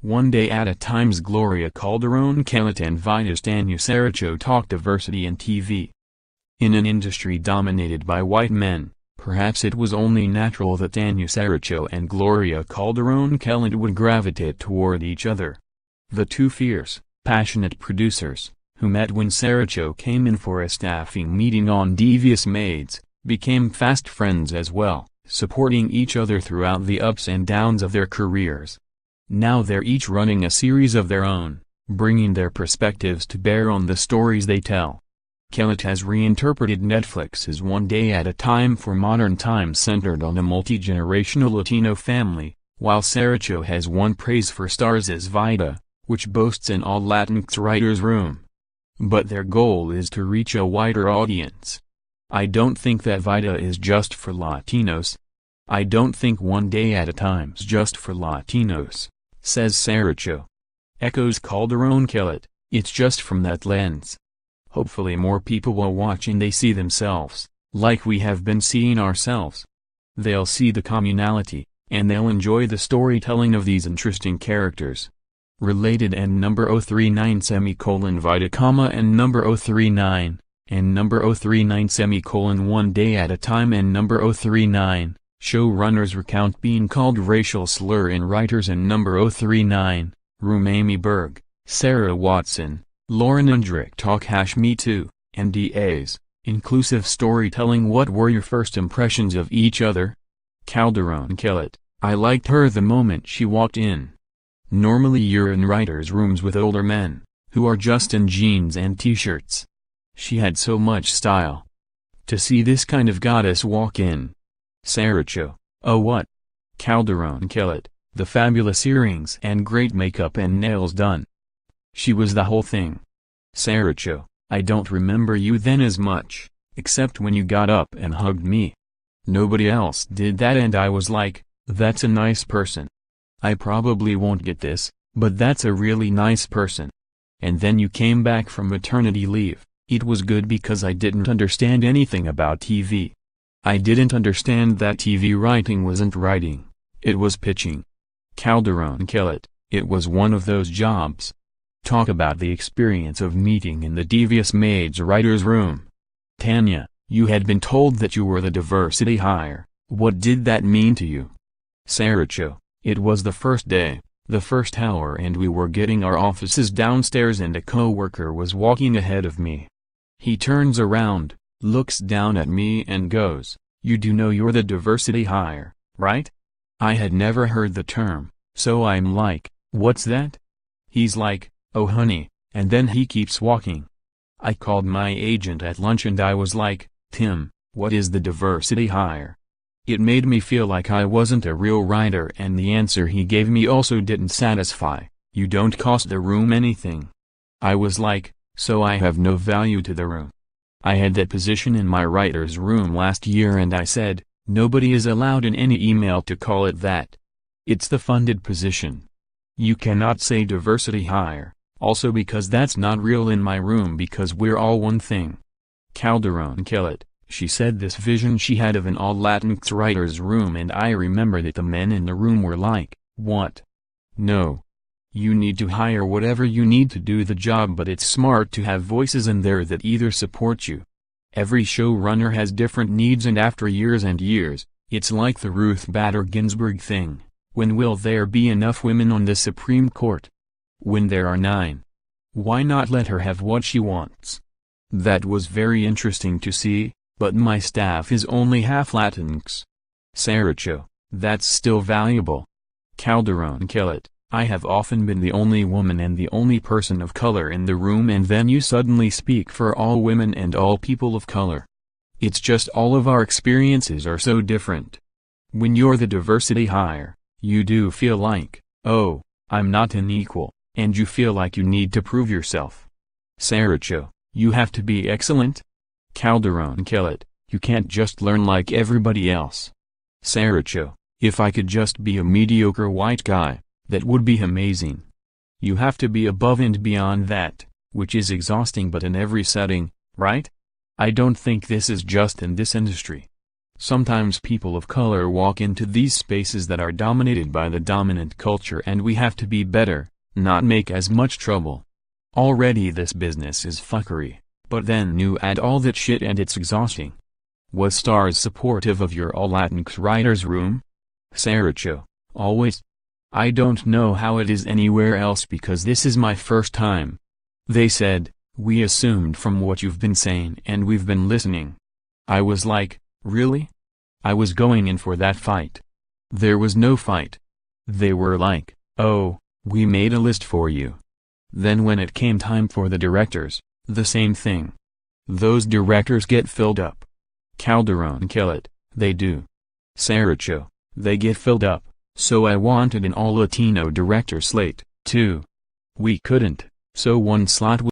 One Day at a Time's Gloria Calderon Kellett and Vida's Tanya Saracho talk diversity in TV. In an industry dominated by white men, perhaps it was only natural that Tanya Saracho and Gloria Calderon Kellett would gravitate toward each other. The two fierce, passionate producers, who met when Saracho came in for a staffing meeting on Devious Maids, became fast friends as well, supporting each other throughout the ups and downs of their careers. Now they're each running a series of their own, bringing their perspectives to bear on the stories they tell. Kellett has reinterpreted Netflix's One Day at a Time for modern times centered on a multi-generational Latino family, while Saracho has won praise for Stars as Vida, which boasts an all-Latinx writer's room. But their goal is to reach a wider audience. I don't think that Vida is just for Latinos. I don't think One Day at a Time's just for Latinos, says Saracho. Echoes Calderon Kellett, it's just from that lens. Hopefully more people will watch and they see themselves, like we have been seeing ourselves. They'll see the communality, and they'll enjoy the storytelling of these interesting characters. Related and number 039 Vida, and number 039, and number 039 One Day at a Time and number 039. Showrunners recount being called racial slur in writers and number 039, room Amy Berg, Sarah Watson, Lauren Undrich talk #Me Too, NDAs, inclusive storytelling. What were your first impressions of each other? Calderon Kellett, I liked her the moment she walked in. Normally you're in writers' rooms with older men, who are just in jeans and t-shirts. She had so much style. To see this kind of goddess walk in. Saracho, oh what? Calderon Kellett, the fabulous earrings and great makeup and nails done. She was the whole thing. Saracho, I don't remember you then as much, except when you got up and hugged me. Nobody else did that and I was like, that's a nice person. I probably won't get this, but that's a really nice person. And then you came back from maternity leave. It was good because I didn't understand anything about TV. I didn't understand that TV writing wasn't writing, it was pitching. Calderon Kellett, it was one of those jobs. Talk about the experience of meeting in the Devious Maids writer's room. Tanya, you had been told that you were the diversity hire. What did that mean to you? Saracho, it was the first day, the first hour, and we were getting our offices downstairs and a co-worker was walking ahead of me. He turns around, looks down at me and goes, you do know you're the diversity hire, right? I had never heard the term, so I'm like, what's that? He's like, oh honey, and then he keeps walking. I called my agent at lunch and I was like, Tim, what is the diversity hire? It made me feel like I wasn't a real writer, and the answer he gave me also didn't satisfy. You don't cost the room anything. I was like, so I have no value to the room. I had that position in my writer's room last year and I said, nobody is allowed in any email to call it that. It's the funded position. You cannot say diversity hire, also because that's not real in my room because we're all one thing. Calderon Kellett, she said this vision she had of an all-Latinx writer's room and I remember that the men in the room were like, what? No. You need to hire whatever you need to do the job, but it's smart to have voices in there that either support you. Every showrunner has different needs and after years and years, it's like the Ruth Bader Ginsburg thing. When will there be enough women on the Supreme Court? When there are 9. Why not let her have what she wants? That was very interesting to see, but my staff is only half Latinx. Saracho, that's still valuable. Calderon Kellett, I have often been the only woman and the only person of color in the room, and then you suddenly speak for all women and all people of color. It's just all of our experiences are so different. When you're the diversity hire, you do feel like, oh, I'm not an equal, and you feel like you need to prove yourself. Saracho, you have to be excellent? Calderon Kellett, you can't just learn like everybody else. Saracho, if I could just be a mediocre white guy, that would be amazing. You have to be above and beyond that, which is exhausting but in every setting, right? I don't think this is just in this industry. Sometimes people of color walk into these spaces that are dominated by the dominant culture, and we have to be better, not make as much trouble. Already this business is fuckery, but then you add all that shit and it's exhausting. Was Stars supportive of your All Latinx writers' room? Saracho: always. I don't know how it is anywhere else because this is my first time. They said, "We assumed from what you've been saying and we've been listening." I was like, really? I was going in for that fight. There was no fight. They were like, "Oh, we made a list for you." Then when it came time for the directors, the same thing. Those directors get filled up. Calderon Kellett, they do. Saracho, they get filled up, so I wanted an all-Latino director slate, too. We couldn't, so one slot